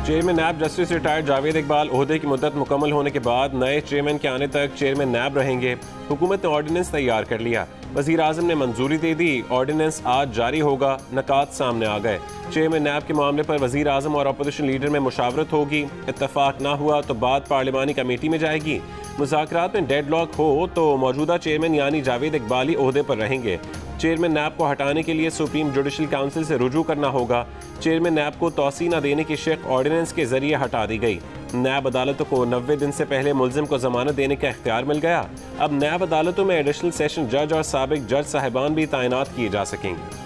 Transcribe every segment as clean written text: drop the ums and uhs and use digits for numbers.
Chairman NAB justice retired Javed Iqbal ओहदे की मुद्दत मुकम्मल होने के बाद नए चेयरमैन के आने तक चेयरमैन नैब रहेंगे। हुकूमत ने ऑर्डिनेंस तैयार कर लिया, वज़ीर आज़म ने मंजूरी दे दी, ऑर्डिनेंस आज जारी होगा। नकात सामने आ गए। चेयरमैन नैब के मामले पर वज़ीर आज़म और अपोजिशन लीडर में मुशावरत होगी। इत्तफाक ना हुआ तो बात पार्लिमानी कमेटी में जाएगी। मुज़ाकरात में डेडलॉक हो तो मौजूदा चेयरमैन यानी जावेद इकबाल ही ओहदे पर रहेंगे। चेयरमैन नैब को हटाने के लिए सुप्रीम जुडिशल काउंसिल से रुजू करना होगा। चेयरमैन नैब को तौसी न देने की शिक ऑर्डिनेंस के जरिए हटा दी गई। नैब अदालतों को 90 दिन से पहले मुल्जिम को जमानत देने का इख्तियार मिल गया। अब नैब अदालतों में एडिशनल सेशन जज और साबिक जज साहिबान भी तैनात किए जा सकेंगे।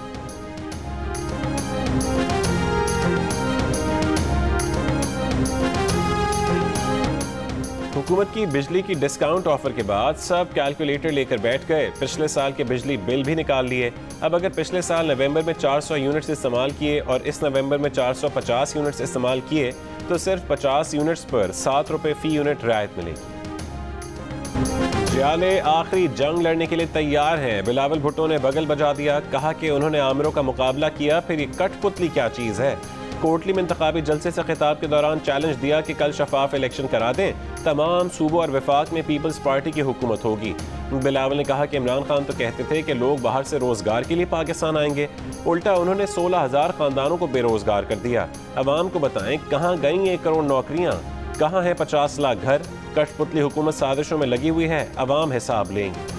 हुकूमत की बिजली की डिस्काउंट ऑफर के बाद सब कैलकुलेटर लेकर बैठ गए। पिछले साल के बिजली बिल भी निकाल लिए। अब अगर पिछले साल नवंबर में 400 यूनिट्स इस्तेमाल किए और इस नवंबर में 450 यूनिट्स इस्तेमाल किए तो सिर्फ 50 यूनिट्स पर 7 रुपये फी यूनिट रियायत मिलेगी। जियाले आखिरी जंग लड़ने के लिए तैयार हैं। बिलावल भुट्टो ने बगल बजा दिया, कहा कि उन्होंने आमिरों का मुकाबला किया, फिर ये कठपुतली क्या चीज़ है। कोटली में इंतखाबी जलसे से खिताब के दौरान चैलेंज दिया कि कल शफाफ इलेक्शन करा दें, तमाम सूबों और वफाक में पीपल्स पार्टी की हुकूमत होगी। बिलावल ने कहा कि इमरान खान तो कहते थे कि लोग बाहर से रोजगार के लिए पाकिस्तान आएंगे, उल्टा उन्होंने 16,000 खानदानों को बेरोजगार कर दिया। अवाम को बताएं कहाँ गई 1 करोड़ नौकरियाँ, कहाँ है 50 लाख घर। कठपुतली हुकूमत साजिशों में लगी हुई है, अवाम हिसाब लेंगे।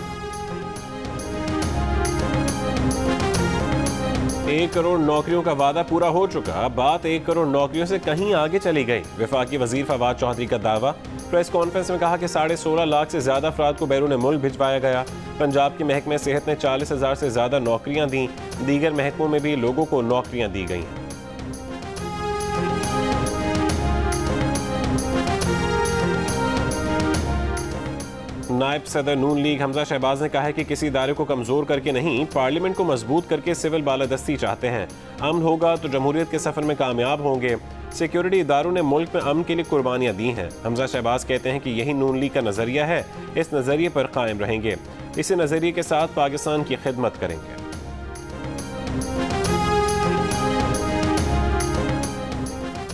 1 करोड़ नौकरियों का वादा पूरा हो चुका, बात 1 करोड़ नौकरियों से कहीं आगे चली गई। वफाकी वजीर फवाद चौधरी का दावा। प्रेस कॉन्फ्रेंस में कहा कि 16.5 लाख से ज्यादा अफराद को बैरून मुल्क भिजवाया गया। पंजाब के महकमे सेहत ने 40,000 से ज्यादा नौकरियां दी। दीगर महकमों में भी लोगों को नौकरियां दी गई हैं। नायब सदर नून लीग हमजा शहबाज ने कहा है कि किसी इदारे को कमजोर करके नहीं, पार्लियामेंट को मजबूत करके सिविल बालादस्ती चाहते हैं। अमन होगा तो जमहूरियत के सफर में कामयाब होंगे। सिक्योरिटी इदारों ने मुल्क में अमन के लिए कुर्बानियां दी हैं। हमजा शहबाज कहते हैं कि यही नून लीग का नजरिया है, इस नजरिए पर कायम रहेंगे, इसी नजरिए के साथ पाकिस्तान की खिदमत करेंगे।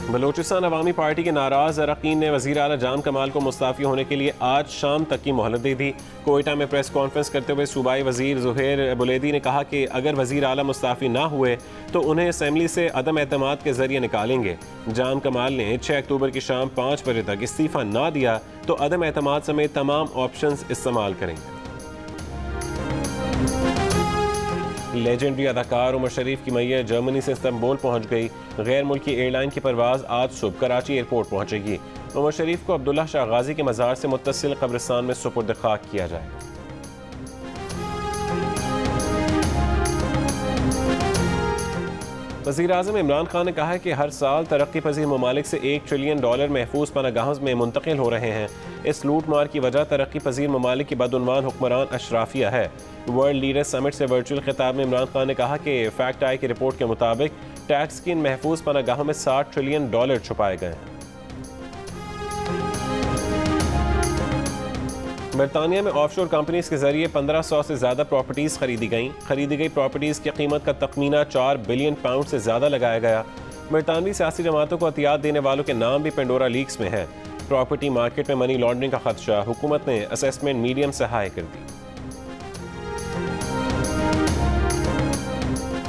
बलोचिस्तान अवामी पार्टी के नाराज अरकान ने वज़ीर आला जाम कमाल को मुस्ताफ़ी होने के लिए आज शाम तक की मोहलत दे दी। कोयटा में प्रेस कॉन्फ्रेंस करते हुए सूबाई वज़ीर ज़ुहैर बुलैदी ने कहा कि अगर वज़ीर आला मुस्ताफ़ी ना हुए तो उन्हें असम्बली से अदम एतमाद के जरिए निकालेंगे। जाम कमाल ने 6 अक्टूबर की शाम 5 बजे तक इस्तीफ़ा ना दिया तो अदम एतमाद समेत तमाम ऑप्शंस इस्तेमाल करेंगे। लेजेंडरी अदाकार उमर शरीफ की मैयत जर्मनी से इस्तांबुल पहुंच गई। गैर मुल्की एयरलाइन की परवाज़ आज सुबह कराची एयरपोर्ट पहुंचेगी। उमर शरीफ को अब्दुल्ला शाह गाजी के मज़ार से मुत्तसिल कब्रिस्तान में सुपुर्द खाक किया जाएगा। वज़ीर आज़म इमरान खान ने कहा है कि हर साल तरक्की पजीर ममालिक से $1 ट्रिलियन महफूज पनागाहों में मुंतकिल हो रहे हैं। इस लूट मार की वजह तरक्की पजीर ममालिक की बदउनवान हुक्मरान अशराफिया है। वर्ल्ड लीडर समिट से वर्चुअल खिताब में इमरान खान ने कहा कि फैक्ट आई की रिपोर्ट के मुताबिक टैक्स की इन महफूज पनागाहों में $60 ट्रिलियन छुपाए गए हैं। बरतानिया में ऑफशोर कंपनीज के जरिए 1500 से ज्यादा प्रॉपर्टीज खरीदी गई प्रॉपर्टीज की कीमत का तखमीना £4 बिलियन से ज्यादा लगाया गया। बरतानवी सियासी जमातों को अतियात देने वालों के नाम भी पेंडोरा लीक्स में है। प्रॉपर्टी मार्केट में मनी लॉन्ड्रिंग का खदशा, हुकूमत ने असेसमेंट मीडियम से हाई कर दी।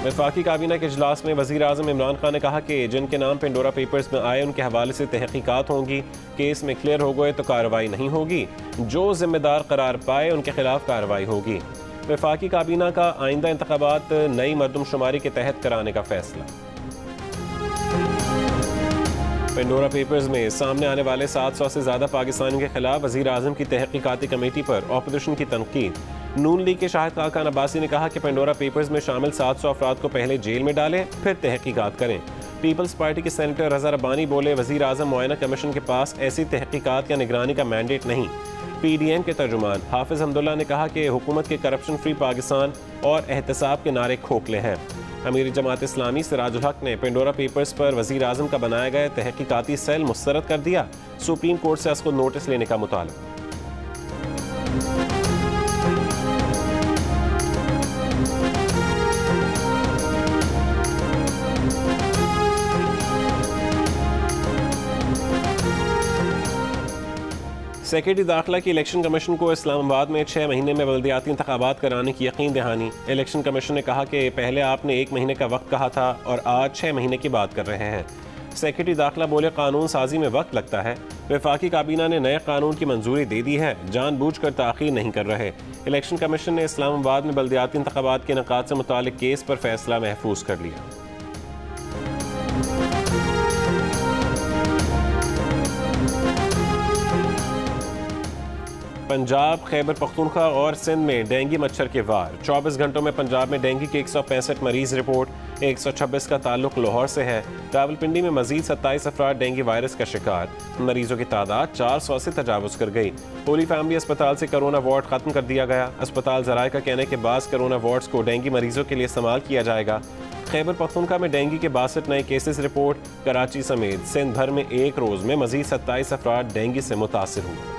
वफाकी काबीना के इजलास में वज़ीर आज़म इमरान खान ने कहा कि जिनके नाम पेंडोरा पेपर्स में आए उनके हवाले से तहकीकात होंगी। केस में क्लियर हो गए तो कार्रवाई नहीं होगी, जो जिम्मेदार करार पाए उनके खिलाफ कार्रवाई होगी। वफाकी काबीना का आइंदा इंतखाबात नई मरदमशुमारी के तहत कराने का फैसला। पेंडोरा पेपर्स में सामने आने वाले 700 से ज्यादा पाकिस्तानियों के खिलाफ वज़ीर आज़म की तहकीकाती कमेटी पर ऑपोजिशन की तनकीद। नून लीग के शाहिद खाकान अब्बासी ने कहा कि पेंडोरा पेपर्स में शामिल 700 अफराद को पहले जेल में डालें, फिर तहकीकात करें। पीपल्स पार्टी के सेनेटर रज़ा रब्बानी बोले, वज़ीर आज़म मुआयना कमीशन के पास ऐसी तहकीकात या निगरानी का मैंडेट नहीं। PDM के तर्जुमान हाफिज हमदुल्ला ने कहा कि हुकूमत के करप्शन फ्री पाकिस्तान और एहतसाब के नारे खोखले हैं। अमीर जमात इस्लामी सिराजुल हक ने पेंडोरा पेपर्स पर वज़ीर आज़म का बनाया गया तहकीकाती सेल मुस्तरद कर दिया। सुप्रीम कोर्ट से उसको नोटिस लेने का मुतालबा। सेक्रेटरी दाखिला की इलेक्शन कमीशन को इस्लामाबाद में 6 महीने में बल्दियाती इंतखाबात कराने की यकीन दहानी। इलेक्शन कमीशन ने कहा कि पहले आपने 1 महीने का वक्त कहा था और आज 6 महीने की बात कर रहे हैं। सेक्रेटरी दाखिला बोले, कानून साजी में वक्त लगता है। वफाकी काबीना ने नए कानून की मंजूरी दे दी है, जानबूझकर ताख़ीर नहीं कर रहे। इलेक्शन कमीशन ने इस्लामाबाद में बल्दियाती इंतखाबात के इनेकाद से मुतालिक केस पर फैसला महफूज कर लिया। पंजाब, खैबर पख्तूनख्वा और सिंध में डेंगू मच्छर के वार। 24 घंटों में पंजाब में डेंगू के 165 मरीज रिपोर्ट, 126 का ताल्लुक लाहौर से है। रावलपिंडी में मजीद 27 अफराद डेंगू वायरस का शिकार। मरीजों की तादाद 400 से तजावुज कर गई। होली फैमिली अस्पताल से कोरोना वार्ड खत्म कर दिया गया। अस्पताल ज़राए का कहने के बाद कोरोना वार्ड्स को डेंगू मरीजों के लिए इस्तेमाल किया जाएगा। खैबर पख्तूनख्वा में डेंगू के 62 नए केसेस रिपोर्ट। कराची समेत सिंध भर में एक रोज़ में मजीद 27 अफराद डेंगू से मुतासिर हुए।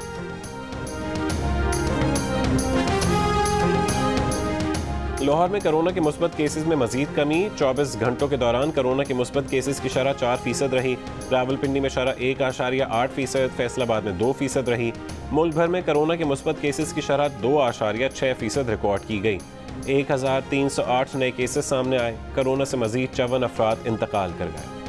लाहौर में कोरोना के मुस्बत केसेस में मजीद कमी। 24 घंटों के दौरान कोरोना के मुस्बत केसेस की शरह 4% रही। रावलपिंडी में शरह 1.8%, फैसलाबाद में 2% रही। मुल्क भर में कोरोना के मुस्बत केसेस की शरह 2.6% रिकॉर्ड की गई। 1308 नए केसेस सामने आए। कोरोना से मजीद 54 अफराद इंतकाल कर गए।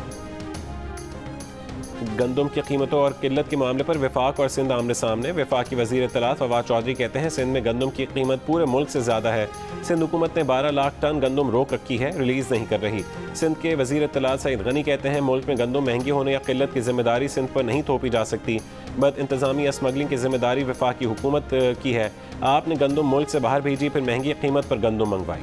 गंदम की कीमतों और किल्लत के मामले पर वफाक और सिंध आमने सामने। वफाकी वजीर इत्तलात फवाद चौधरी कहते हैं, सिंध में गंदम की कीमत पूरे मुल्क से ज़्यादा है। सिंध हुकूमत ने 12 लाख टन गंदम रोक रखी है, रिलीज़ नहीं कर रही। सिंध के वजीर इत्तलात सईद गनी कहते हैं, मुल्क में गंदम महंगी होने या किल्लत की जिम्मेदारी सिंध पर नहीं थोपी जा सकती। बद इंतजामी या स्मगलिंग की जिम्मेदारी वफाकी हुकूमत की है। आपने गंदम मुल्क से बाहर भेजी, फिर महंगी कीमत पर गंदम मंगवाई।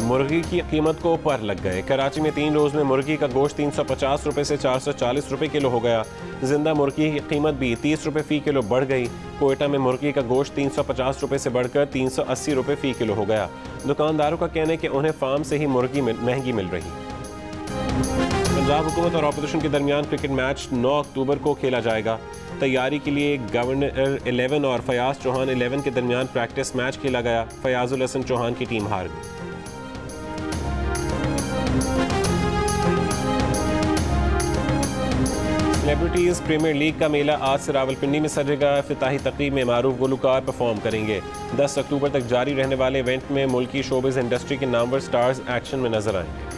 मुर्गी की कीमत को पर लग गए। कराची में 3 रोज़ में मुर्गी का गोश्त 350 रुपये से 440 रुपये किलो हो गया। जिंदा मुर्गी की कीमत भी 30 रुपये फ़ी किलो बढ़ गई। कोयटा में मुर्गी का गोश्त 350 रुपये से बढ़कर 380 रुपये फ़ी किलो हो गया। दुकानदारों का कहना है कि उन्हें फार्म से ही मुर्गी महंगी मिल रही। पंजाब हुकूमत और अपोजिशन के दरमियान क्रिकेट मैच 9 अक्टूबर को खेला जाएगा। तैयारी के लिए गवर्नर 11 और फयाज चौहान 11 के दरमियान प्रैक्टिस मैच खेला गया। फयाजुल हसन चौहान की टीम हार गई। सेलिब्रिटीज़ प्रीमियर लीग का मेला आज से रावलपिंडी में सजेगा। इफ्तिताही तकरीब में मारूफ गुलकार परफॉर्म करेंगे। 10 अक्टूबर तक जारी रहने वाले इवेंट में मुल्की शोबिज़ इंडस्ट्री के नामवर स्टार्स एक्शन में नजर आएंगे।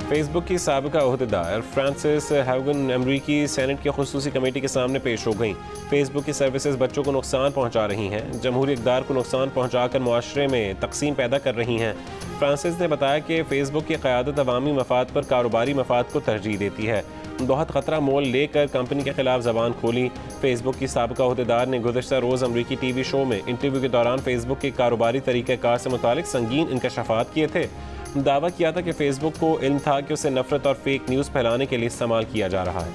फेसबुक की साबिका ओहदेदार फ्रांसिस हैगन अमरीकी सेनेट की खुसूसी कमेटी के सामने पेश हो गई। फेसबुक की सर्विसेज बच्चों को नुकसान पहुंचा रही हैं, जमहूरी इक़्तिदार को नुकसान पहुंचाकर मुआशरे में तकसीम पैदा कर रही हैं। फ्रांसिस ने बताया कि फेसबुक की क़यादत अवामी मफाद पर कारोबारी मफाद को तरजीह देती है। बहुत ख़तरा मोल लेकर कंपनी के खिलाफ जबान खोली। फेसबुक की साबिका ओहदेदार ने गुज़श्ता रोज़ अमरीकी TV शो में इंटरव्यू के दौरान फेसबुक के कारोबारी तरीक़ाकार से मुतालिक संगीन इंकशाफात किए थे। दावा किया था कि फेसबुक को इल्म था कि उसे नफरत और फेक न्यूज़ फैलाने के लिए इस्तेमाल किया जा रहा है।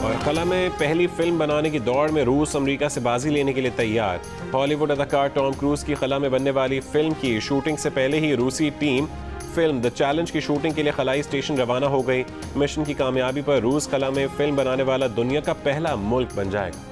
और खला में पहली फिल्म बनाने की दौड़ में रूस अमेरिका से बाजी लेने के लिए तैयार। हॉलीवुड अदाकार टॉम क्रूज की खला में बनने वाली फिल्म की शूटिंग से पहले ही रूसी टीम फिल्म द चैलेंज की शूटिंग के लिए खलाई स्टेशन रवाना हो गई। मिशन की कामयाबी पर रूस खला में फिल्म बनाने वाला दुनिया का पहला मुल्क बन जाएगा।